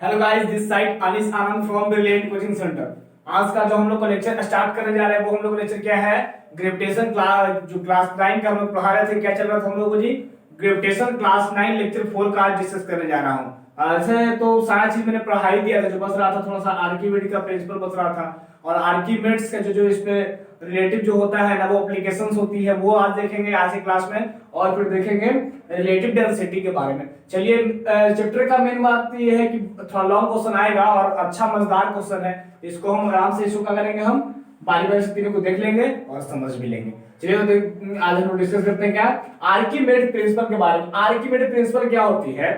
Hello guys, this side Anis Anand from Brilliant Coaching Centre. आज का जो हम लोग का लेक्चर स्टार्ट करने जा रहे हैं वो हम लोग का लेक्चर क्या है? ग्रेविटेशन क्लास, जो क्लास 9 का हम लोग पढ़ा रहे थे। क्या चल रहा था हम लोग को जी? ग्रेविटेशन क्लास 9 लेक्चर 4 का आज डिस्कस करने जा रहा हूँ। ऐसे तो सारा चीज मैंने पढ़ा ही दिया था, जो बच रहा था थोड़ा सा आर्किमिडीज का प्रिंसिपल बच रहा था, और आर्किमिडीज का जो इसमें रिलेटिव जो होता है ना, वो एप्लीकेशंस होती है, वो आज देखेंगे आज की क्लास में। और फिर देखेंगे रिलेटिव डेंसिटी के बारे में। चलिए, चैप्टर का मेन बात ये है कि थोड़ा लॉन्ग क्वेश्चन आएगा और अच्छा मजेदार क्वेश्चन है। इसको हम आराम से इसको क्या करेंगे, हम बारी बारी से तीनों को देख लेंगे और समझ भी लेंगे। चलिए तो आज हम डिस्कस करते हैं क्या आर्किमिडीज प्रिंसिपल के बारे में। आर्किमिडीज प्रिंसिपल क्या होती है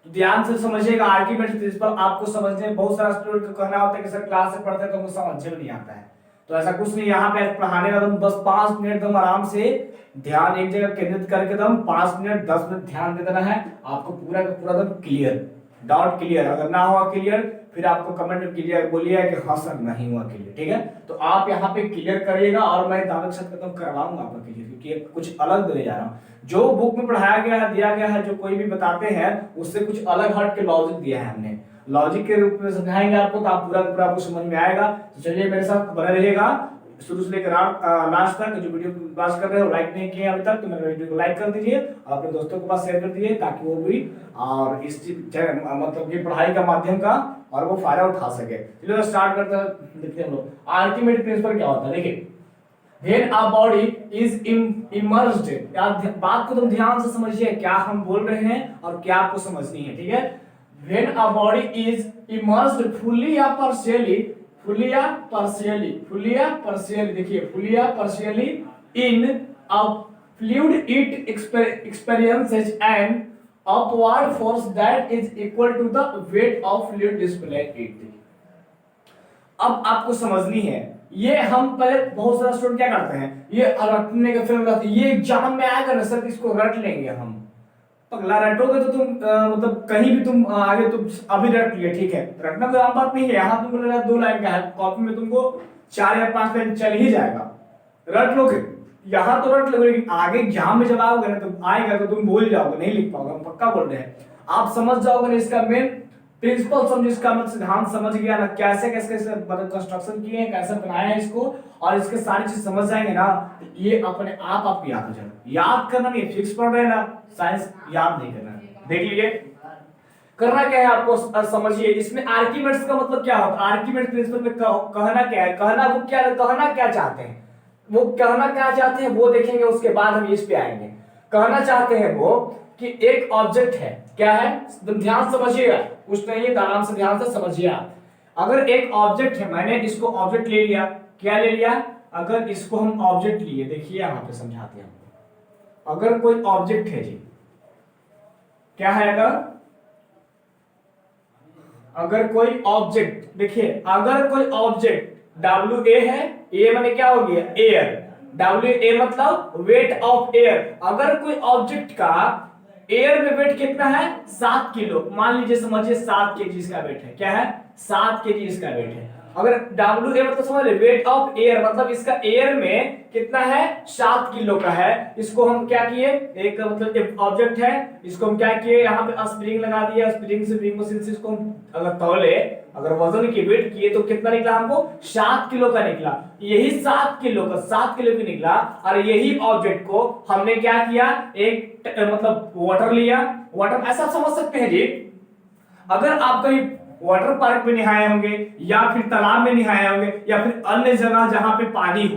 तो ध्यान से समझिएगा। आर्किमिडीज प्रिंसिपल आपको समझने में बहुत सारा स्टूडेंट को कहना होता है कि सर क्लास से पढ़ते हैं तो हमको समझ में नहीं आता है। तो ऐसा कुछ नहीं, यहाँ पे पढ़ाने का तुम बस 5 मिनट तुम आराम से ध्यान एक जगह केंद्रित करके तुम 5 मिनट 10 मिनट ध्यान दे देना है। आपको पूरा का पूरा तुम क्लियर, डाउट क्लियर। अगर ना हुआ क्लियर फिर आपको कमेंट में क्लियर बोलिए कि हाँ सर नहीं हुआ क्लियर, ठीक है? तो आप यहाँ पे क्लियर करिएगा और मैं दावे के साथ करवाऊंगा आपका क्लियर, क्योंकि कुछ अलग देने जा रहा हूँ। जो बुक में पढ़ाया गया है, दिया गया है, जो कोई भी बताते हैं उससे कुछ अलग हट के लॉजिक दिया है हमने। लॉजिक के रूप में समझाएंगे आपको, तो आप पूरा पूरा आपको समझ में आएगा। तो चलिए मेरे साथ बने रहिएगा शुरू से लेकर लास्ट तक। जो वीडियो को वॉच कर रहे हो, लाइक नहीं किए अभी तक तो मेरे वीडियो को लाइक कर दीजिए और अपने दोस्तों के पास शेयर कर दीजिए, ताकि वो भी और इस मतलब ये पढ़ाई का माध्यम का और वो फायदा उठा सके। चलिए स्टार्ट करते हैं, देखते हैं हम लोग आर्किमिडीज प्रिंसिपल क्या होता है। देखिए, When a body is immersed, बात को तुम ध्यान से समझिए, क्या हम बोल रहे हैं और क्या आपको समझनी है, ठीक है? When a body is immersed fully या partially, fully या partially, fully या partially, देखिए fully या partially in a fluid, it experiences an upward force that is equal to the weight of fluid displayed it। अब आपको समझनी है, ये हम पहले बहुत सारा स्टूडेंट क्या करते हैं, ये रटने के फिल्म रहती है, ये एग्जाम में आएगा ना सर इसको रट लेंगे हम। पगला रटोगे तो तुम मतलब कहीं भी तुम आगे तुम अभी रट लिए, ठीक है? रटना कोई आम बात नहीं है। यहाँ तुमको लग रहा है 2 लाइन का है, कॉपी में तुमको 4 या 5 लाइन चल ही जाएगा, रट लोगे। यहाँ तो रट लोगे, लेकिन आगे एग्जाम में जब आओगे ना तो आएगा तो तुम भूल जाओगे, नहीं लिख पाओगे, हम पक्का बोल रहे हैं। आप समझ जाओगे ना, इसका मेन प्रिंसिपल समझ, इसका मतलब सिद्धांत समझ गया ना, कैसे कैसे कैसे मतलब कंस्ट्रक्शन किए हैं, कैसे बनाया है इसको, और इसके सारी चीज समझ जाएंगे ना, ये अपने आप आपको याद हो जाएगा। याद करना नहीं, फिक्स पढ़ रहे हैं ना, साइंस याद नहीं करना। देख लीजिए करना क्या है आपको, समझिए। इसमें आर्किमिडीज का मतलब क्या होता है, आर्किमिडीज प्रिंसिपल में कहना क्या है, कहना वो क्या, कहना क्या चाहते हैं, वो कहना क्या चाहते हैं वो देखेंगे, उसके बाद हम इस पे आएंगे। कहना चाहते हैं वो कि एक ऑब्जेक्ट है, क्या है, ध्यान समझिएगा, कुछ नहीं है, आराम से ध्यान से समझिए आप। अगर एक ऑब्जेक्ट है, मैंने इसको ऑब्जेक्ट ले लिया, क्या ले लिया, अगर इसको हम ऑब्जेक्ट लिए, देखिए यहां पे समझाते हैं हमको। अगर कोई ऑब्जेक्ट है जी, क्या है, अगर कोई ऑब्जेक्ट, देखिए अगर कोई ऑब्जेक्ट WA है, ए माने क्या हो गया, एयर, WA मतलब वेट ऑफ एयर। अगर कोई ऑब्जेक्ट का एयर में वेट कितना है, 7 किलो, मान लीजिए, समझिए 7 केजी इसका वेट है, क्या है, 7 केजी इसका वेट है। अगर WA मतलब समझ ले, वेट ऑफ एयर मतलब इसका एयर में कितना है, 7 किलो का है। इसको हम क्या किए, एक मतलब एक ऑब्जेक्ट है, इसको हम क्या किए, यहाँ पे स्प्रिंग लगा दिया, स्प्रिंग से स्प्रिंग मशीन से इसको अगर तौले, अगर वजन की वेट किए तो कितना निकला हमको, 7 किलो का निकला। यही 7 किलो का, 7 किलो की निकला, और यही ऑब्जेक्ट को हमने क्या किया, एक मतलब वाटर लिया। वाटर ऐसा समझ सकते हैं जी, अगर आप कहीं वाटर पार्क में नहाए होंगे या फिर तालाब में नहाए होंगे या फिर अन्य जगह जहां पे पानी हो,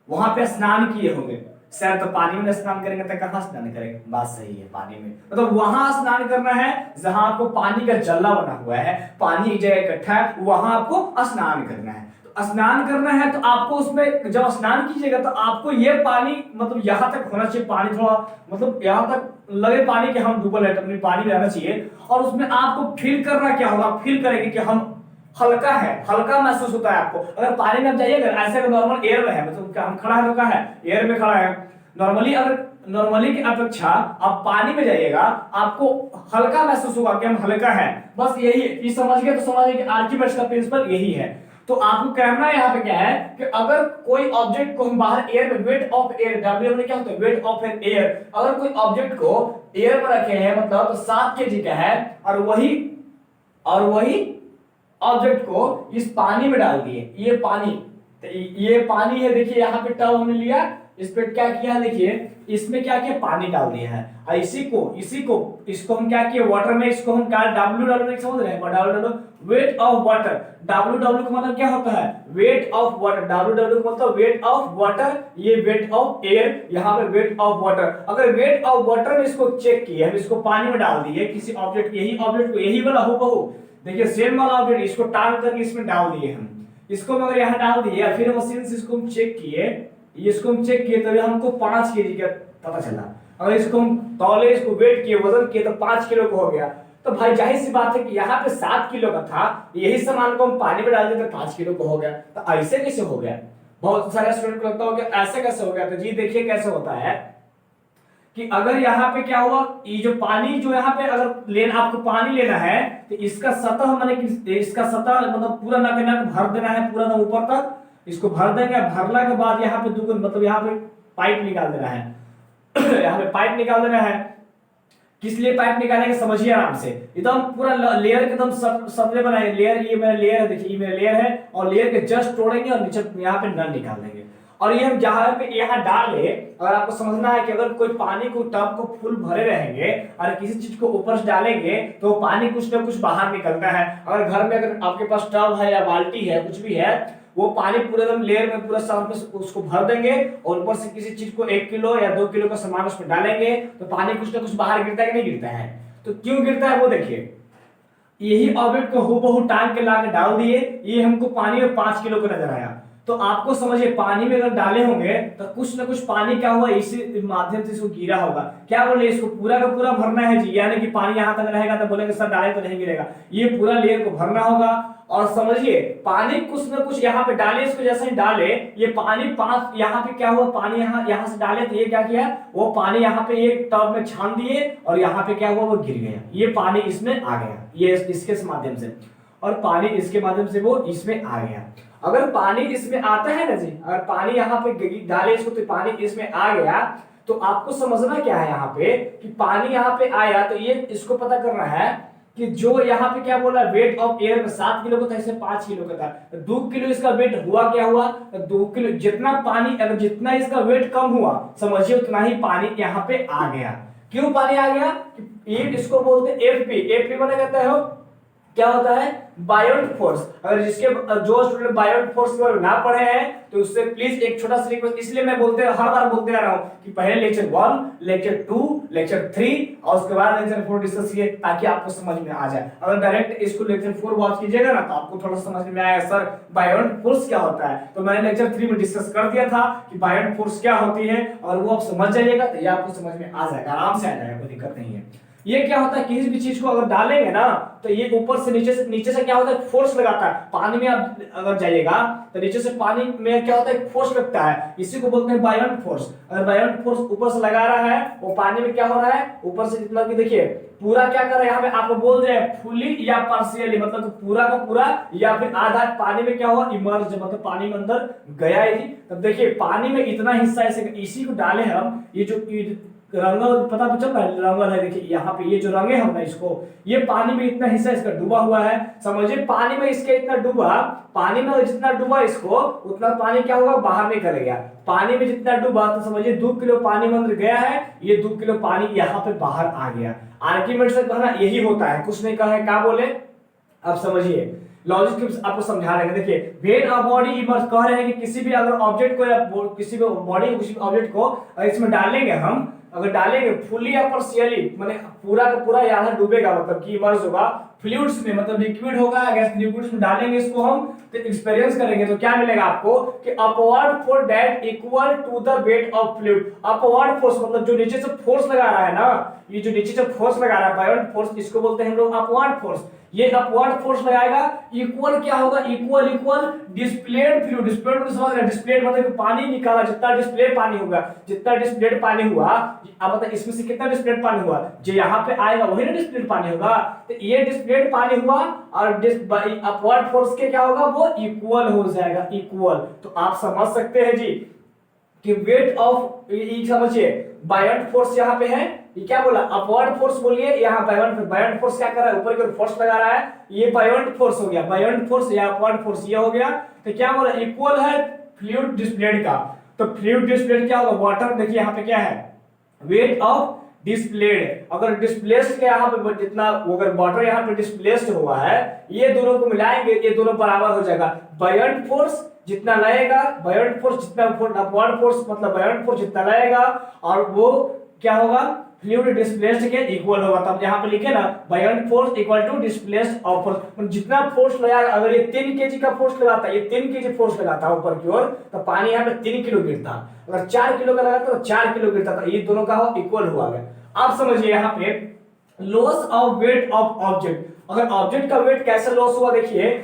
वहां पे स्नान किए होंगे। सर तो पानी में स्नान करेंगे तो कहां स्नान करेंगे, बात सही है, पानी में मतलब वहां स्नान करना है जहां आपको पानी का जल्ला बना हुआ है, पानी एक जगह इकट्ठा है, वहां आपको स्नान करना है। तो स्नान करना है तो आपको उसमें जब स्नान कीजिएगा तो आपको ये पानी मतलब यहां तक होना चाहिए, पानी थोड़ा मतलब यहां तक लगे पानी के हम डूबल है, अपने पानी में रहना चाहिए। और उसमें आपको फील करना क्या होगा, फील करेंगे कि हम हल्का है, हल्का महसूस होता है आपको। अगर पानी में आप जाइएगा, ऐसे अगर नॉर्मल एयर में है, मतलब हम खड़ा है तो क्या है, एयर में खड़ा है नॉर्मली, अगर नॉर्मली की अपेक्षा आप पानी में जाइएगा आपको हल्का महसूस होगा कि हम हल्का है। बस यही, ये समझ गए तो समझिए कि आर्किमिडीज का प्रिंसिपल यही है। तो आपको कहना यहाँ पे क्या है कि अगर कोई ऑब्जेक्ट को हम बाहर एयर में, वेट ऑफ एयर, डब्ल्यू में क्या होता है, वेट ऑफ एयर, अगर कोई ऑब्जेक्ट को एयर में रखे हैं मतलब तो 7 केजी का है, और वही और वही ऑब्जेक्ट को इस पानी में डाल दिए, ये पानी, तो ये पानी है, देखिए यहाँ पे टब हमने लिया, इस पे क्या किया है, देखिए इसमें क्या किया, पानी डाल दिया है, और इसको हम क्या किए, वाटर में, इसको हम क्या WW समझ रहे हैं, WW weight of water, WW का मतलब क्या होता है, वेट ऑफ वाटर, WW का मतलब वेट ऑफ वाटर, ये वेट ऑफ एयर, यहाँ पे वेट ऑफ वाटर। अगर वेट ऑफ वाटर में इसको चेक किए, हम इसको पानी में डाल दिए किसी ऑब्जेक्ट, यही ऑब्जेक्ट को, यही वाला हूबहू, देखिए सेम वाला ऑब्जेक्ट, इसको टांग करके इसमें डाल दिए हम, इसको अगर यहाँ डाल दिए, फिर मशीन से इसको हम चेक किए, इसको हम चेक किए, तो हमको 5 केजी का पता चला। अगर इसको हम तौले, इसको वेट किए, वजन किए, तो 5 किलो का हो गया। तो भाई जाहिर सी बात है कि यहाँ पे 7 किलो का था, यही सामान को हम पानी में डाल दिए तो 5 किलो का हो गया। तो ऐसे कैसे हो गया? बहुत सारे स्टूडेंट को लगता होगा ऐसे कैसे हो गया। तो जी देखिए कैसे होता है कि अगर यहाँ पे क्या हुआ, ये जो पानी जो यहाँ पे अगर लेना, आपको पानी लेना है, तो इसका सतह माने कि इसका सतह मतलब पूरा नक नक भर देना है, पूरा ना ऊपर तक इसको भर देंगे। भरला के बाद यहाँ पे दुगुन मतलब यहाँ पे पाइप निकाल देना है यहाँ पे पाइप निकाल देना है। किस लिए पाइप निकालेंगे समझिए आराम से, एकदम पूरा लेयर के एकदम सबले बनाएंगे। लेयर, ये मेरा लेयर है, देखिए ये मेरा लेयर है, और लेयर के जस्ट तोड़ेंगे और नीचे यहाँ पे नल निकाल देंगे। और ये हम जहां पे यहाँ डाले, अगर आपको समझना है कि अगर कोई पानी को टब को फुल भरे रहेंगे और किसी चीज को ऊपर से डालेंगे तो पानी कुछ ना कुछ बाहर निकलता है। अगर घर में अगर आपके पास टब है या बाल्टी है, कुछ भी है, वो पानी पूरे एकदम लेयर में पूरा साथ में उसको भर देंगे और ऊपर से किसी चीज को 1 किलो या 2 किलो का सामान उसमें डालेंगे तो पानी कुछ ना कुछ बाहर गिरता है कि नहीं गिरता है। तो क्यों गिरता है वो देखिए, यही ऑब्जेक्ट को हूबहू टांग के लाके डाल दिए, ये हमको पानी में 5 किलो का नजर आया। तो आपको समझिए पानी में अगर डाले होंगे तो कुछ ना कुछ पानी क्या हुआ, इसी माध्यम से इसको गिरा होगा। क्या बोले, इसको पूरा का पूरा भरना है जी, यानी कि पानी यहाँ तक रहेगा तो बोलेंगे सर डाले तो नहीं गिरेगा, ये पूरा लेयर को भरना होगा। और समझिए पानी कुछ ना कुछ यहाँ पे डाले, इसको जैसे ही डाले ये पानी 5 यहाँ पे क्या हुआ, पानी यहाँ से डाले तो ये क्या किया, वो पानी यहाँ पे एक टब में छान दिए और यहाँ पे क्या हुआ, वो गिर गया, ये पानी इसमें आ गया, ये इसके माध्यम से, और पानी इसके माध्यम से वो इसमें आ गया। अगर पानी इसमें आता है ना जी, अगर पानी यहाँ पे डाले इसको तो पानी इसमें आ गया, तो आपको समझना क्या है यहाँ पे कि पानी यहाँ पे आया तो ये इसको पता करना है कि जो यहाँ पे क्या बोला, वेट ऑफ एयर में 7 किलो का था, इसमें 5 किलो का था, 2 किलो इसका वेट हुआ, क्या हुआ 2 किलो। जितना पानी, अगर जितना इसका वेट कम हुआ समझिए उतना ही पानी यहाँ पे आ गया। क्यों पानी आ गया, ये इसको बोलते हैं एफपी। एफपी माने कहता है क्या होता है, बायोट फोर्स। अगर जिसके जो स्टूडेंट बायोट फोर्स के बारे में ना पढ़े हैं तो उससे प्लीज एक छोटा सा रिक्वेस्ट, इसलिए मैं हर बार बोलते आ रहा हूं कि पहले लेक्चर 1, लेक्चर 2, लेक्चर 3 और उसके बाद लेक्चर 4 डिस्कस किए ताकि आपको समझ में आ जाए। अगर डायरेक्ट इसको लेक्चर 4 वॉच कीजिएगा ना तो आपको थोड़ा समझ में आएगा सर बायोट फोर्स क्या होता है। तो मैंने लेक्चर 3 में डिस्कस कर दिया था कि बायोट फोर्स क्या होती है, और वो आप समझ जाइएगा तो ये आपको समझ में आ जाएगा, आराम से आ जाएगा, कोई दिक्कत नहीं है। ये क्या होता है, किसी भी चीज को अगर डालेंगे ना तो ये ऊपर से नीचे से क्या होता है, फोर्स लगाता है। पानी में आप अगर जाइएगा तो नीचे से पानी में क्या होता है, फोर्स लगता है, इसी को बोलते हैं बायोट फोर्स। अगर बायोट फोर्स ऊपर से लगा रहा है, वो पानी में क्या हो रहा है, ऊपर से जितना भी देखिए पूरा क्या कर रहा है, यहाँ पे आपको बोल रहे हैं फुली या पार्शियली, मतलब पूरा का पूरा या फिर आधा पानी में क्या हुआ, इमर्ज, मतलब पानी में अंदर गया है। तब देखिए पानी में इतना हिस्सा ऐसे, इसी को डाले हम, ये जो रंगल पता तो चल रहा है, रंगल है, देखिए यहाँ पे ये जो रंगे हम ना इसको, ये पानी में इतना हिस्सा इसका डूबा हुआ है। समझिए पानी में इसके इतना डूबा, पानी में जितना डूबा इसको उतना पानी क्या होगा, बाहर निकल गया। पानी में जितना डूबा तो समझिए 2 किलो पानी में अंदर गया है, ये 2 किलो पानी यहाँ पे बाहर आ गया। आर्किमिडीज से कहना यही होता है, कुछ नहीं कहा है, क्या बोले अब समझिए लॉजिक आपको समझा रहे हैं। देखिए व्हेन अ बॉडी इमर्ज, कह रहे हैं कि किसी भी अगर ऑब्जेक्ट को या किसी भी बॉडी किसी ऑब्जेक्ट को इसमें डालेंगे हम, अगर डालेंगे फुली या पार्शियली, माने पूरा का पूरा यहाँ डूबेगा, मतलब कि इमर्ज होगा फ्लूइड्स में, मतलब लिक्विड होगा, गैस लिक्विड्स में डालेंगे इसको हम तो एक्सपीरियंस करेंगे तो क्या मिलेगा आपको कि upward force that equal to the weight of fluid. Upward force मतलब जो नीचे से फोर्स लगा रहा है ना, ये जो नीचे से फोर्स लगा रहा है बायोट फोर्स, इसको बोलते हैं हम लोग अपवर्ड फोर्स। ये अपवर्ड फोर्स लगाएगा, इक्वल क्या होगा, इक्वल डिस्प्लेड फ्लूइड। डिस्प्लेड को समझ रहे हैं, डिस्प्लेड मतलब कि पानी निकाला, जितना डिस्प्लेड पानी होगा, जितना डिस्प्लेड पानी हुआ, अब मतलब इसमें से कितना डिस्प्लेड पानी हुआ, जो यहाँ पे आएगा वही ना डिस्प्लेड पानी होगा। तो ये डिस्प्लेड पानी हुआ और अपवर्ड फोर्स के क्या होगा, वो इक्वल हो जाएगा, इक्वल। तो आप समझ सकते हैं जी कि वेट ऑफ, समझिए बायोट फोर्स यहाँ पे है, ये क्या बोला, अपवर्ड फोर्स बोलिए, यहाँ बायोंड फोर्स क्या कर रहा है, ऊपर की ओर फोर्स लगा रहा है, ये बायोंड फोर्स हो गया, बायोंड फोर्स या अपवर्ड फोर्स ये हो गया। तो क्या बोला, इक्वल है फ्लूइड डिस्प्लेड का। तो फ्लूइड डिस्प्लेड क्या होगा, वाटर, देखिए यहाँ पे क्या है, वेट ऑफ डिस्प्लेड, अगर डिस्प्लेस्ड के यहाँ पे जितना, अगर वाटर यहाँ पे डिस्प्लेस्ड हुआ है, ये दोनों को मिलाएंगे, ये दोनों बराबर हो जाएगा। बायोंड फोर्स जितना लगेगा, बायोंड फोर्स जितना, अपवर्ड फोर्स मतलब बायोंड फोर्स जितना लगेगा, और वो क्या होगा, फ्लूइड डिस्प्लेस्ड के इक्वल होगा। तब यहाँ पे लिखे ना, buoyant force equal to displaced of force, जितना फोर्स लगाएगा, अगर ये 3 kg का फोर्स लगाता है, ये 3 kg फोर्स लगाता है ऊपर की ओर, तो पानी यहाँ पे 3 किलो गिरता, अगर 4 किलो का लगाता तो 4 किलो गिरता, तो ये दोनों का इक्वल हुआ है। आप समझिए यहाँ पे loss of weight of object, अगर ऑब्जेक्ट का वेट कैसे लॉस हुआ, देखिए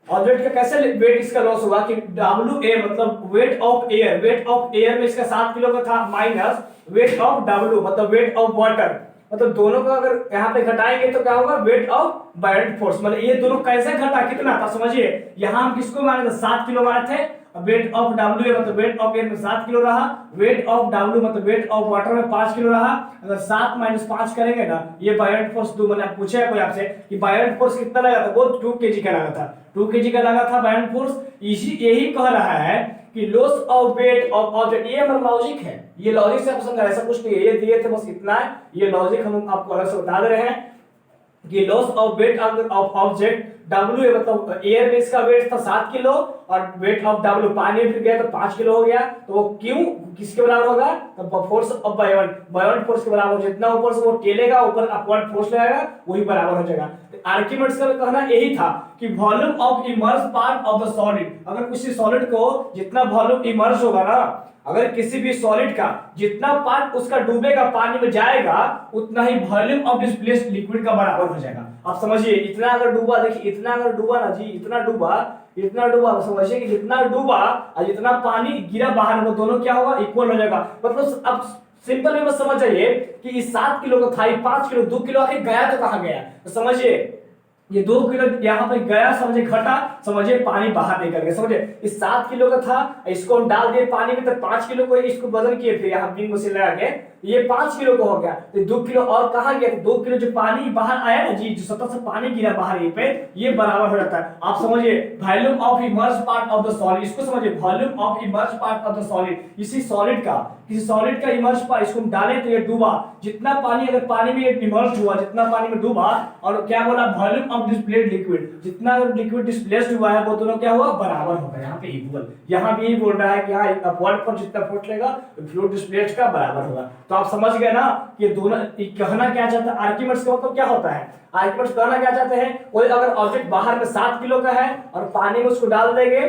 ऑब्जेक्ट का कैसे वेट इसका लॉस हुआ कि WA मतलब weight of air, weight of air में इसका 7 किलो का था, माइनस वेट ऑफ W मतलब वेट ऑफ वाटर, मतलब दोनों को अगर यहाँ पे घटाएंगे तो क्या होगा, वेट ऑफ बायोंड फोर्स, मतलब ये दोनों कैसे घटा, कितना था समझिए, यहाँ हम किसको माने थे, 7 किलो माने थे, वेट ऑफ W मतलब वेट ऑफ एयर में 7 किलो रहा, वेट ऑफ W मतलब वेट ऑफ वाटर में 5 किलो रहा, अगर 7 माइनस 5 करेंगे ना, ये बायोंड फोर्स दो, मैंने पूछा है कोई आपसे कि बायोंड फोर्स कितना लगा था, वो 2 kg का लगा था, 2 kg का लगा था बायोंड फोर्स। इसी यही कह रहा है कि loss of weight of object, ये मतलब लॉजिक है, ये लॉजिक से आप समझ, ऐसा कुछ नहीं है, ये दिए थे बस इतना है, ये लॉजिक हम आपको अलग से बता दे रहे हैं कि loss of weight of object W मतलब एयर में इसका वेट था 7 किलो, और वेट ऑफ W पानी में फिर गया तो 5 किलो हो गया, तो वो क्यों किसके बराबर होगा, तो फोर्स ऑफ बायोंड फोर्स के बराबर, जितना ऊपर से वो टेलेगा, ऊपर अपवर्ड फोर्स लगेगा, वही बराबर हो जाएगा। आर्किमिडीज का कहना यही था कि volume of immerse part of the solid, अगर किसी सॉलिड को जितना वॉल्यूम इमर्स होगा ना, अगर किसी भी सॉलिड का जितना पार्ट उसका डूबेगा पानी में जाएगा, उतना ही वॉल्यूम ऑफ डिस्प्लेस्ड लिक्विड का बराबर हो जाएगा। आप समझिए, इतना अगर डूबा, देखिए इतना अगर डूबा ना जी, इतना डूबा समझिए कि जितना डूबा और जितना पानी गिरा बाहर, वो दोनों क्या होगा, इक्वल हो जाएगा। मतलब अब सिंपल में बस समझ जाइए कि इस 7 किलो का था, 5 किलो, 2 किलो आखिर गया तो कहां गया, तो समझिए ये 2 किलो यहाँ पे गया, समझे घटा, समझे पानी बाहर निकल गया, समझे इस 7 किलो का था, इसको हम डाल दिए पानी में, तो 5 किलो को इसको बदल किए, फिर यहाँ बिंग मशीन लगा के ये 5 किलो को हो गया, तो 2 किलो और कहाँ गया, तो 2 किलो जो पानी बाहर आया ना जी, जो सतह से पानी गिरा बाहर ये पे, ये बराबर हो जाता है। आप समझिए volume of immersed part of the solid, इसको समझिए volume of immersed part of the solid, किसी सॉलिड का इमर्स्ड पार्ट, इसको हम डालें तो ये डूबा, जितना पानी अगर पानी में इमर्स्ड हुआ, जितना पानी में डूबा, और क्या बोला, वॉल्यूम ऑफ डिस्प्लेस्ड लिक्विड, जितना लिक्विड डिस्प्लेस्ड हुआ है वो दोनों क्या हुआ, बराबर होगा, यहाँ पे इक्वल। यहाँ भी बोल रहा है कि हाँ अपवर्ड पर जितना फोर्स लेगा फ्लूइड डिस्प्लेस्ड का बराबर होगा। तो आप समझ गए ना कि दोनों कहना क्या चाहता है, आर्किमिडीज का मतलब क्या होता है, आर्किमिडीज कहना क्या चाहते हैं, कोई अगर ऑब्जेक्ट बाहर में 7 किलो का है और पानी में उसको डाल देंगे,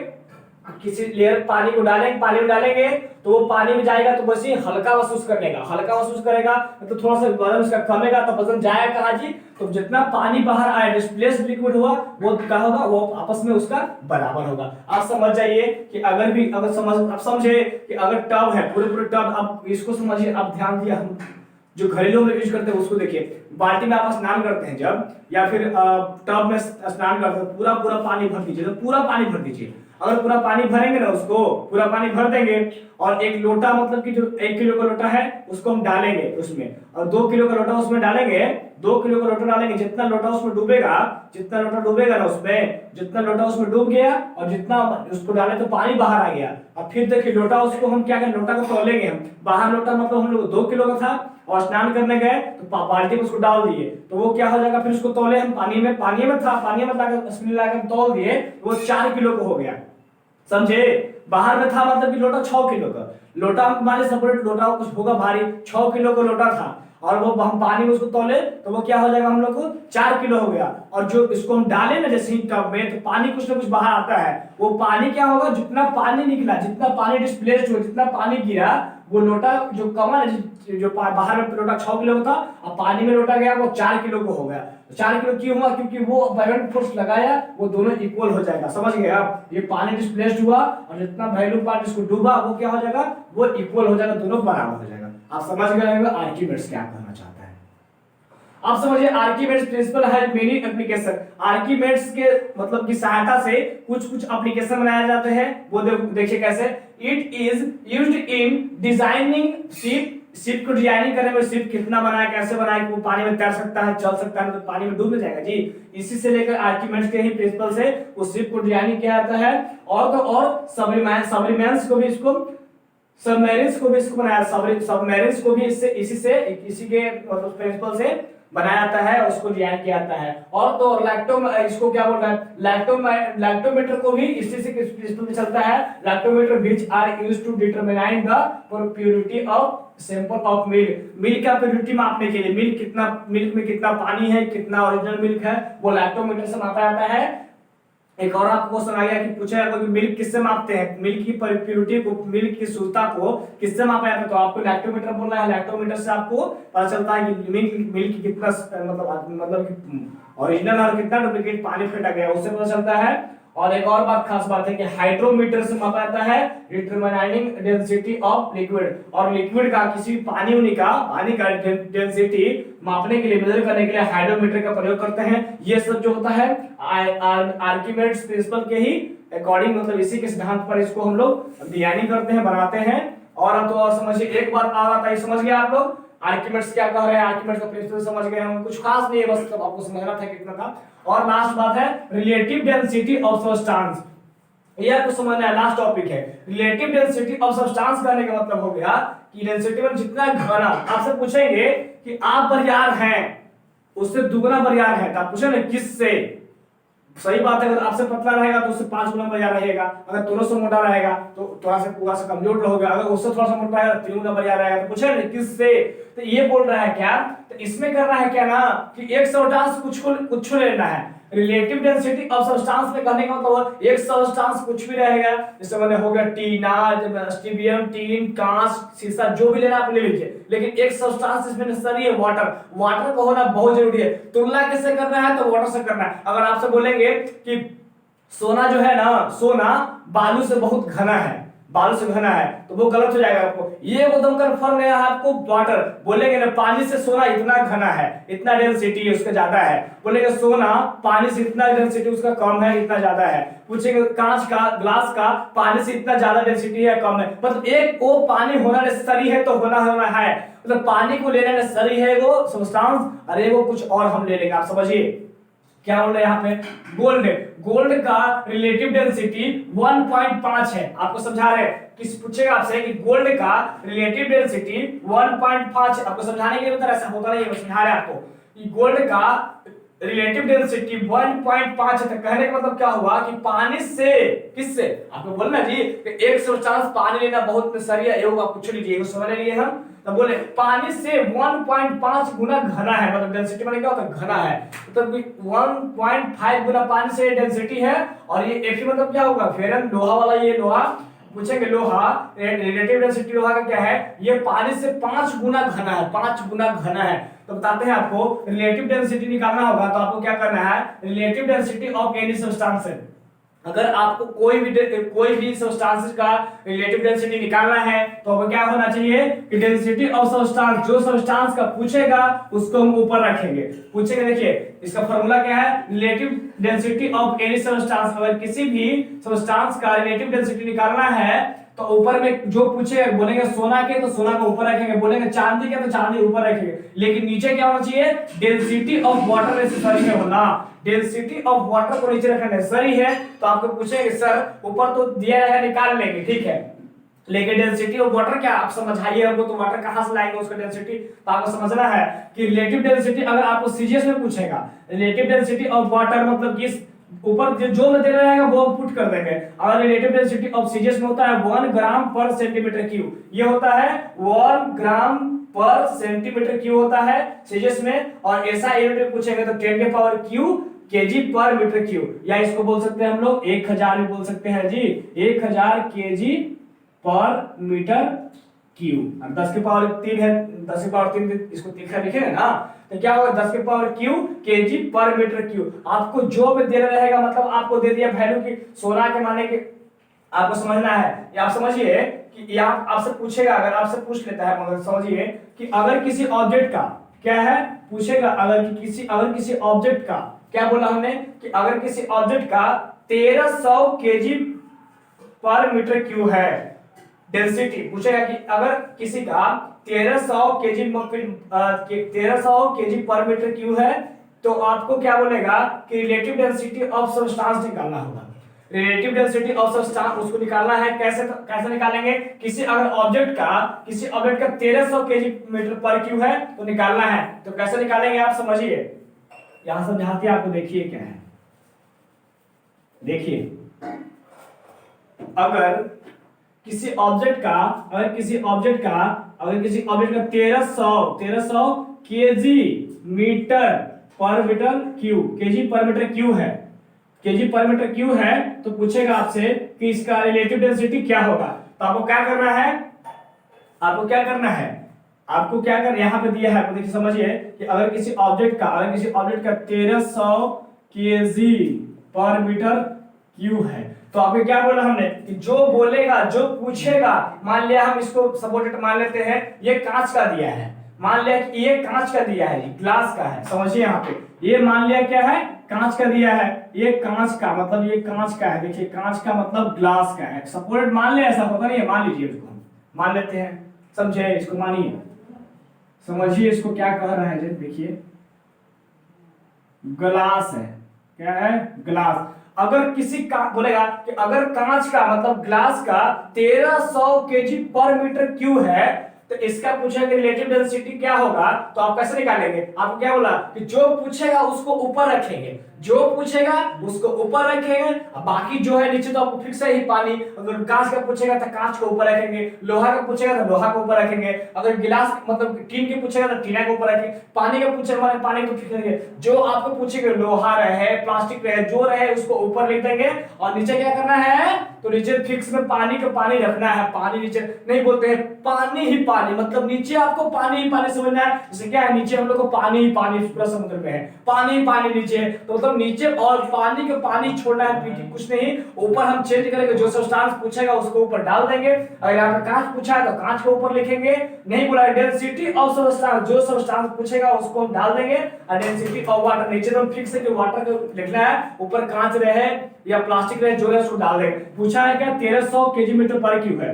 किसी लेयर पानी को डालेंगे, पानी में डालेंगे तो वो पानी में जाएगा तो बस ये हल्का महसूस करेगा, तो थोड़ा सा वजन उसका कमेगा, तो वजन जाएगा कहाँ जी, तो जितना पानी बाहर आया डिस्प्लेस्ड लिक्विड हुआ, वो क्या होगा, वो आपस में उसका बराबर होगा। आप समझ जाइए कि आप समझे कि अगर टब है, पूरे टब, आप इसको समझिए, आप ध्यान दिया, हम जो घरेलू में यूज करते हैं उसको देखिए, बाल्टी में आप स्नान करते हैं जब, या फिर टब में स्नान करते हैं, पूरा पानी भर दीजिए, तो पूरा पानी भर दीजिए, अगर पूरा पानी भरेंगे ना, उसको पूरा पानी भर देंगे, और एक लोटा मतलब कि जो 1 किलो का लोटा है उसको हम डालेंगे उसमें, और 2 किलो का लोटा उसमें डालेंगे, 2 किलो का लोटा डालेंगे, जितना लोटा उसमें डूबेगा ना उसमें, जितना लोटा उसमें डूब गया और जितना उसको डाले तो पानी बाहर आ गया। अब फिर देखिए लोटा, उसको हम क्या करें, लोटा को तौलेंगे, हम बाहर लोटा मतलब हम लोग 2 किलो का था और स्नान करने गए तो बाल्टी में उसको डाल दिए, तो वो क्या हो जाएगा, फिर उसको तौले हम पानी में लाकर तौल दिए, वो 4 किलो का हो गया, समझे। बाहर में था मतलब कि लोटा 6 किलो का, लोटा हमारे सेपरेट लोटा कुछ होगा भारी, 6 किलो का लोटा था, और वो हम पानी में उसको तौले तो वो क्या हो जाएगा, हम लोग को 4 किलो हो गया। और जो इसको हम डाले ना जैसे ही टब में, तो पानी कुछ ना कुछ बाहर आता है, वो पानी क्या होगा, जितना पानी निकला, जितना पानी डिस्प्लेस्ड हुआ, जितना पानी गिरा, वो लोटा जो कमा ना, जो बाहर में लोटा 6 किलो का था, और पानी में लोटा गया वो 4 किलो को हो गया। 4 किलो क्यों हुआ, क्योंकि वो बायोंड फोर्स लगाया, वो दोनों इक्वल हो जाएगा, समझ गए आप। ये पानी डिस्प्लेस्ड हुआ और जितना वैल्यू पार्ट इसको डूबा, वो क्या हो जाएगा, वो इक्वल हो जाएगा, दोनों बराबर हो जाएगा। आप समझ गए होंगे आर्किमिडीज क्या कहना चाहता है। आप समझिए आर्किमिडीज प्रिंसिपल है मेनी एप्लीकेशन, आर्किमिडीज के मतलब की सहायता से कुछ एप्लीकेशन बनाए जाते हैं, वो देखिए कैसे, it is used in designing ship ship को डिजाइनिंग करने में शिप कितना बनाया, कैसे बनाया कि वो पानी में तैर सकता है, चल सकता है, तो पानी में डूब नहीं जाएगा जी। इसी से लेकर आर्किमिडीज के ही प्रिंसिपल से उस शिप को डिजाइनिंग किया जाता है। और तो और सबमरीन्स को भी इसको बनाया, सबमरीन्स को भी इसी के मतलब प्रिंसिपल से बनाया जाता है, उसको डिजाइन किया जाता है। और तो और इसको क्या बोल रहा है, लैक्टोमीटर को भी इसी से प्रिंसिपल में चलता है। Lactometer which are used to determine the purity of sample of milk का प्योरिटी मापने के लिए, मिल्क में कितना पानी है, कितना ओरिजिनल मिल्क है, वो लैक्टोमीटर से मापा जाता है। एक और आपको क्वेश्चन आ गया कि पूछा जाएगा कि मिल्क किससे मापते हैं, मिल्क की प्योरिटी को, मिल्क की शुद्धता को किससे मापा जाता है, तो आपको लैक्टोमीटर बोलना है। लैक्टोमीटर से आपको पता चलता है कि मिल्क कितना मतलब ओरिजिनल और कितना डुप्लीकेट पानी फेंटा गया, उससे पता चलता है। और एक और खास बात है कि हाइड्रोमीटर से मापा जाता है डिटरमाइनिंग डेंसिटी ऑफ लिक्विड, और लिक्विड का किसी पानी का डेंसिटी मापने के लिए, मेजर करने के लिए हाइड्रोमीटर का प्रयोग करते हैं। ये सब जो होता है आर्किमिडीज प्रिंसिपल के ही अकॉर्डिंग, मतलब इसी के सिद्धांत पर इसको हम लोग डिजाइनिंग करते हैं, बनाते हैं। और अब तो और समझिए, एक बात आ रहा था, समझ गया आप लोग आर्किमिडीज क्या कह रहे हैं, आर्किमिडीज का प्रिंसिपल समझ गए हम, कुछ खास नहीं है, बस तब आपको समझना था कितना था। और लास्ट बात है रिलेटिव डेंसिटी ऑफ सब्सटेंस, ये आपको समझना है, लास्ट टॉपिक है रिलेटिव डेंसिटी ऑफ सब्सटेंस। कहने का मतलब हो गया कि डेंसिटी में जितना घना, आपसे पूछेंगे कि आप बरियार हैं, उससे दुगना बरियार है, तो आप पूछेंगे किससे, सही बात है, अगर आपसे पतला रहेगा तो उससे 5 गुना बरियार रहेगा, अगर दोनों से मोटा रहेगा तो थोड़ा सा कमजोर रहेगा, अगर उससे थोड़ा सा मोटा रहेगा तो 3 गुना बरियार रहेगा। तो पूछे ना किससे, तो ये बोल रहा है क्या, तो इसमें कर रहा है क्या ना कि एक सब्सटेंस कुछ लेना है। रिलेटिव डेंसिटी ऑफ सब्सटेंस में कहने का मतलब एक सब्सटेंस कुछ भी रहेगा, जैसे मैंने हो गया टीना, स्टीबियम, टीन, कांच, सीसा, जो भी लेना आप ले लीजिए, लेकिन एक सब्सटेंस इसमें नेसेसरी है वाटर का होना बहुत जरूरी है। तुलना किससे करना है, तो वाटर से करना है। अगर आपसे बोलेंगे कि सोना जो है ना, सोना बालू से बहुत घना है, बालू से घना है, तो वो गलत हो जाएगा आपको। ये एकदम कंफर्म है आपको, वाटर बोलेंगे ना पानी से सोना इतना घना है, इतना डेंसिटी उसका ज्यादा है, बोलेंगे सोना पानी से इतना डेंसिटी उसका कम है, इतना ज्यादा है। पूछेंगे कांच का, ग्लास का, पानी से इतना ज्यादा डेंसिटी है, कम है, मतलब एक वो पानी होना नेसेसरी है तो होना है, मतलब पानी को लेना नेसेसरी है वो सब्सटेंस, अरे वो कुछ और हम ले लेंगे। आप समझिए क्या बोल रहे हैं यहाँ पे, गोल्ड का रिलेटिव डेंसिटी 1.5 है, आपको समझा रहे हैं। किस पूछेगा आपसे कि गोल्ड का रिलेटिव डेंसिटी 1.5, आपको समझाने के लिए बता, ऐसा होता नहीं है, समझा रहे हैं आपको कि गोल्ड का रिलेटिव डेंसिटी 1.5 है। कहने का मतलब क्या हुआ कि पानी से, किससे आपको बोलना जी कि एक सब्सटेंस पानी लेना बहुत नेसेसरी है, ये आप पूछ लीजिए, समझ लिए हम, तो बोले पानी से 1.5 गुना घना है, मतलब डेंसिटी माने क्या होता है, घना है, मतलब 1.5 गुना पानी से डेंसिटी है। और ये Fe मतलब क्या होगा, फेरन, लोहा वाला, ये लोहा पूछेंगे, लोहा रिलेटिव डेंसिटी लोहा का क्या है, ये पानी से 5 गुना घना है, 5 गुना घना है। तो बताते हैं आपको रिलेटिव डेंसिटी निकालना होगा, तो आपको क्या करना है, relative density of any substance, अगर आपको कोई भी सब्सटेंस का रिलेटिव डेंसिटी निकालना है तो अब क्या होना चाहिए कि डेंसिटी ऑफ सब्सटेंस, जो सब्सटेंस का पूछेगा उसको हम ऊपर रखेंगे। पूछेगा, देखिए इसका फार्मूला क्या है, relative density of any substance, अगर किसी भी सब्सटेंस का रिलेटिव डेंसिटी निकालना है तो ऊपर में जो पूछेगा, बोलेंगे सोना के तो सोना को ऊपर रखेंगे, बोलेंगे चांदी के तो चांदी ऊपर रखेंगे, लेकिन नीचे क्या होना चाहिए, डेंसिटी ऑफ वाटर नेसेसरी है होना, डेंसिटी ऑफ वाटर को नीचे रखना नेसेसरी है। तो आपको पूछेंगे सर ऊपर तो दिया है, निकाल लेंगे, ठीक है, लेकिन डेंसिटी ऑफ वाटर क्या, आप समझाइए हमको, तो वाटर कहां से लाएंगे उसका डेंसिटी, तो आपको समझना है कि रिलेटिव डेंसिटी अगर आपको सीजीएस में पूछेगा, रिलेटिव डेंसिटी ऑफ वाटर मतलब किस ऊपर जो में दे रहेगा वो हम पुट कर देंगे। अगर रिलेटिव डेंसिटी ऑफ सीजीएस में होता है 1 ग्राम पर सेंटीमीटर क्यूब, ये होता है 1 ग्राम पर सेंटीमीटर क्यूब होता है सीजीएस में, और ऐसा यूनिट पूछेंगे तो 10 के पावर क्यूब केजी पर मीटर क्यूब, या इसको बोल सकते हैं हम लोग 1000 भी बोल सकते हैं जी, 1000 केजी पर मीटर क्यूब। 10 की पावर 3 है, 10 की पावर 3 इसको तीखा लिखेंगे ना, तो क्या होगा 10 की पावर क्यूब केजी पर मीटर क्यूब। आपको जो भी दे रहेगा, मतलब आपको दे दिया वैल्यू की सोना के माने के, आपको समझना है, या आप समझिए कि आपसे पूछेगा, अगर आपसे पूछ लेता है, मगर समझिए कि अगर किसी ऑब्जेक्ट का क्या है, पूछेगा अगर किसी ऑब्जेक्ट का, क्या बोला हमने कि अगर किसी ऑब्जेक्ट का 1300 केजी पर मीटर क्यूब है डेंसिटी, पूछेगा कि अगर किसी का 1300 kg पर मीटर क्यूब है, तो आपको क्या बोलेगा कि रिलेटिव डेंसिटी ऑफ सब्सटेंस निकालना होगा। रिलेटिव डेंसिटी ऑफ सब्सटेंस उसको निकालना है। कैसे निकालेंगे? किसी ऑब्जेक्ट का 1300 kg मीटर पर क्यूब है तो निकालना है, तो कैसे निकालेंगे आप समझिए। यहां समझाते हैं आपको, देखिए क्या है। देखिए, अगर किसी ऑब्जेक्ट का 1300 केजी मीटर पर मीटर क्यूब है, केजी पर मीटर क्यूब है, तो पूछेगा आपसे कि इसका रिलेटिव डेंसिटी क्या होगा। तो आपको क्या करना है, यहाँ पे दिया है, आपको देखिए समझिए कि अगर किसी ऑब्जेक्ट का 1300 केजी पर मीटर क्यूब है, तो आपको क्या बोला हमने कि जो बोलेगा, जो पूछेगा, मान लिया हम इसको सपोर्टेड मान लेते हैं, ये कांच का दिया है, मान लिया कि ये कांच का दिया है, ग्लास का है, समझिए यहाँ पे ये मान लिया क्या है, कांच का दिया है, ये कांच का मतलब ये कांच का है, देखिए कांच का मतलब ग्लास का है, सपोर्टेड मान ले, ऐसा होता नहीं है, मान लीजिए इसको, मान लेते हैं, समझे, इसको मानिए, समझिए इसको क्या कह रहा है, देखिए ग्लास है, क्या है, ग्लास। अगर किसी का बोलेगा कि अगर कांच का मतलब ग्लास का 1300 केजी पर मीटर क्यूब है, तो इसका पूछेगा कि रिलेटिव डेंसिटी क्या होगा, तो आप कैसे निकालेंगे? आपको क्या बोला कि जो पूछेगा उसको ऊपर रखेंगे, बाकी जो है नीचे तो आपको फिक्स है ही पानी। अगर कांच का पूछेगा तो कांच को ऊपर रखेंगे, लोहा का पूछेगा तो लोहा को ऊपर रखेंगे, अगर गिलास मतलब टीन के पूछेगा तो टीना के ऊपर रखेंगे, पानी का पूछेगा पानी को फिक्स रखेंगे। जो आपको पूछेगा लोहा रहे, प्लास्टिक रहे, जो रहे उसको ऊपर लिख देंगे, और नीचे क्या करना है, तो नीचे फिक्स में पानी का पानी रखना है। पानी नीचे नहीं बोलते हैं, पानी ही पानी, मतलब नीचे आपको पानी ही पानी समझना है। जैसे क्या है, नीचे हम लोग को पानी ही पानी, पूरा समुद्र में है पानी ही पानी नीचे, तो मतलब नीचे और पानी का पानी छोड़ना है, पीटी कुछ नहीं। ऊपर हम चेंज करेंगे, जो सब्सटेंस पूछेगा उसको ऊपर डाल देंगे। अगर यहाँ पे कांच पूछा है तो कांच को ऊपर लिखेंगे, नहीं बोला डेंसिटी ऑफ सब्सटेंस, जो सब्सटेंस पूछेगा उसको हम डाल देंगे, और डेंसिटी ऑफ वाटर नीचे तो फिक्स है कि वाटर को लिखना है, ऊपर कांच रहे या प्लास्टिक रहे, जो रहे उसको डाल देंगे। पूछा है क्या, 1300 केजी मीटर पर क्यूब है,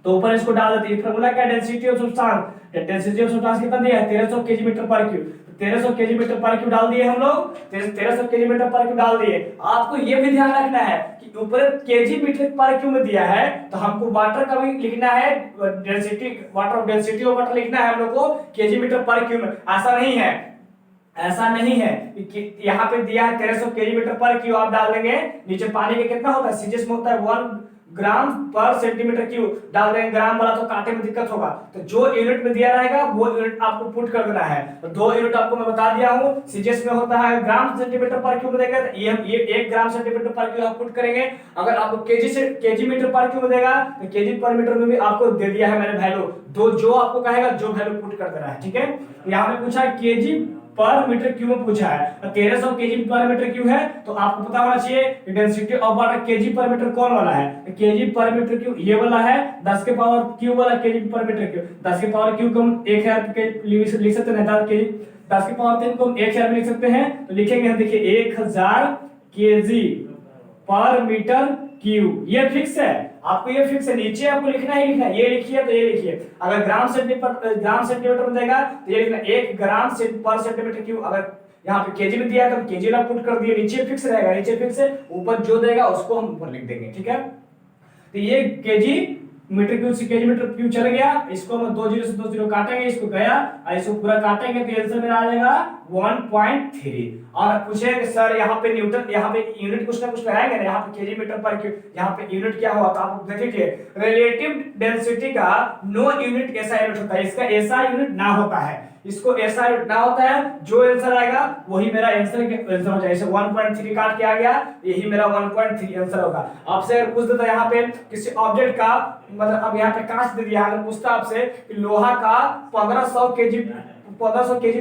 तो ऊपर इसको डाल देते हैं। फार्मूला क्या, density of substance, density of substance कितना दिया है, 1300 केजी मीटर पर क्यूब, 1300 केजी मीटर पर क्यूब डाल दिए हम लोग, 1300 केजी मीटर पर क्यूब डाल दिए। आपको ये भी ध्यान रखना है कि ऊपर केजी मीटर पर क्यूब में दिया है, तो हमको वाटर का भी लिखना है, डेंसिटी डेंसिटी ऑफ वाटर लिखना है हम लोग को केजी मीटर पर क्यूब में। ऐसा नहीं है कि यहाँ पे दिया है 1300 केजी मीटर पर क्यूब, आप डाल देंगे, नीचे पानी का कितना होता है, सीजीएस में होता है 1 ग्राम पर सेंटीमीटर क्यूब, डाल देंगे ग्राम वाला तो काटे में दिक्कत होगा, तो जो यूनिट में दिया रहेगा वो यूनिट आपको पुट कर देना है। तो 2 यूनिट आपको मैं बता दिया हूं, सीजीएस में होता है ग्राम सेंटीमीटर पर क्यूब देगा, तो ये 1 ग्राम सेंटीमीटर पर क्यूब आप पुट करेंगे। अगर आपको केजी मीटर पर क्यूब देगा तो केजी पर मीटर में भी आपको दे दिया है मैंने वैल्यू, दो जो आपको कहेगा जो वैल्यू पुट कर देना है, ठीक है। यहाँ पे पूछा है केजी पर मीटर क्यूब में पूछा है, 1300 केजी पर मीटर क्यूब है, तो आपको पता होना चाहिए डेंसिटी ऑफ वाटर केजी पर मीटर कौन वाला है, केजी पर मीटर क्यूब ये वाला है, 10 के पावर क्यूब वाला केजी पर मीटर क्यूब, 10 के पावर क्यूब को हम 1000 के लिख सकते हैं, 10 के पावर 3 को हम 1000 में लिख सकते हैं, तो लिखेंगे हम, देखिए 1000 केजी पर मीटर क्यूब, ये फिक्स है, आपको ये फिक्स है, नीचे आपको लिखना ही लिखना है, ये लिखिए तो ये लिखिए। अगर ग्राम सेंटीमीटर में देगा तो ये लिखना 1 ग्राम पर सेंटीमीटर क्यूब। अगर यहाँ पे केजी में दिया है तो हम केजी ला पुट कर दिए, नीचे फिक्स रहेगा, नीचे फिक्स है, ऊपर जो देगा उसको हम ऊपर लिख देंगे, ठीक है। तो ये केजी मीटर क्यूब से केजी मीटर क्यूब चल गया, इसको हम 2 0 से 2 0 काटेंगे, इसको गया, और इसको पूरा काटेंगे तो आंसर मेरा आ जाएगा 1.3। और पूछे सर यहाँ पे न्यूटन, यहाँ पे यूनिट कुछ ना कुछ लगाएंगे ना, यहाँ पे केजी मीटर पर क्यूब, यहाँ पे यूनिट क्या हुआ, तो आप देखिए रिलेटिव डेंसिटी का नो यूनिट ऐसा यूनिट होता है, इसका ऐसा यूनिट ना होता है, इसको ऐसा यूनिट ना होता है, जो आंसर आएगा वही मेरा आंसर हो जाएगा। 1.3 काट के आ गया, यही मेरा 1.3 आंसर होगा। आपसे अगर पूछ देता यहाँ पे किसी ऑब्जेक्ट का, मतलब अब यहाँ पे कांच दे दिया, अगर पूछता आपसे कि लोहा का 1500 केजी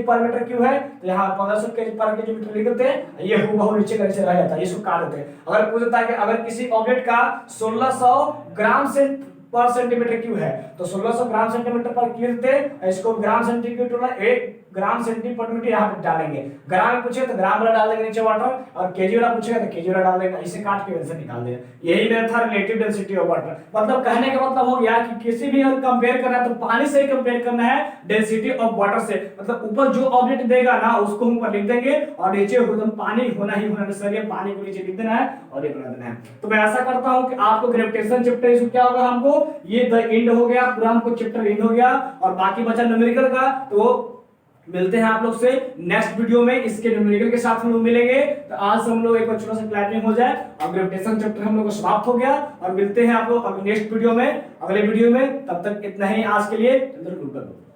पर मीटर क्यूब है, तो यहाँ 1500 केजी पर केजी मीटर लिख देते हैं, ये हूबहू नीचे का नीचे रह जाता है, इसको काट देते हैं। अगर पूछ देता है कि अगर किसी ऑब्जेक्ट का 1600 ग्राम से पर सेंटीमीटर क्यूब है, तो 1600 ग्राम सेंटीमीटर पर क्यूब थे, इसको ग्राम सेंटीमीटर 1 ग्राम सेंटीमीटर पर मीटर यहाँ पे डालेंगे। ग्राम में पूछे तो ग्राम वाला डाल देंगे नीचे वाटर, और केजी वाला पूछेगा तो केजी वाला डाल देंगे, इसे काट के आंसर निकाल देंगे। यही मेरा था रिलेटिव डेंसिटी ऑफ वाटर। मतलब कहने का मतलब हो गया कि किसी भी अगर कंपेयर करना है तो पानी से ही कंपेयर करना है डेंसिटी ऑफ वाटर से। मतलब ऊपर जो ऑब्जेक्ट देगा ना उसको हम ऊपर लिख देंगे और नीचे एकदम पानी होना ही होना चाहिए, पानी को नीचे लिख देना है और ये बना देना है। तो मैं ऐसा करता हूं कि आपको ग्रेविटेशन चैप्टर इसको क्या होगा, हमको ये द एंड हो गया पूरा, हमको चैप्टर एंड हो गया और बाकी बचा न्यूमेरिकल का। तो मिलते हैं आप लोग से नेक्स्ट वीडियो में, इसके न्यूमेरिकल के साथ हम लोग मिलेंगे। तो आज हम लोग एक बार छोटा सा क्लैरिफिकेशन हो जाए और ग्रेविटेशन चैप्टर हम लोग को समाप्त हो गया, और मिलते हैं आप लोग अगले नेक्स्ट वीडियो में, अगले वीडियो में। तब तक इतना ही आज के लिए, गुड बाय।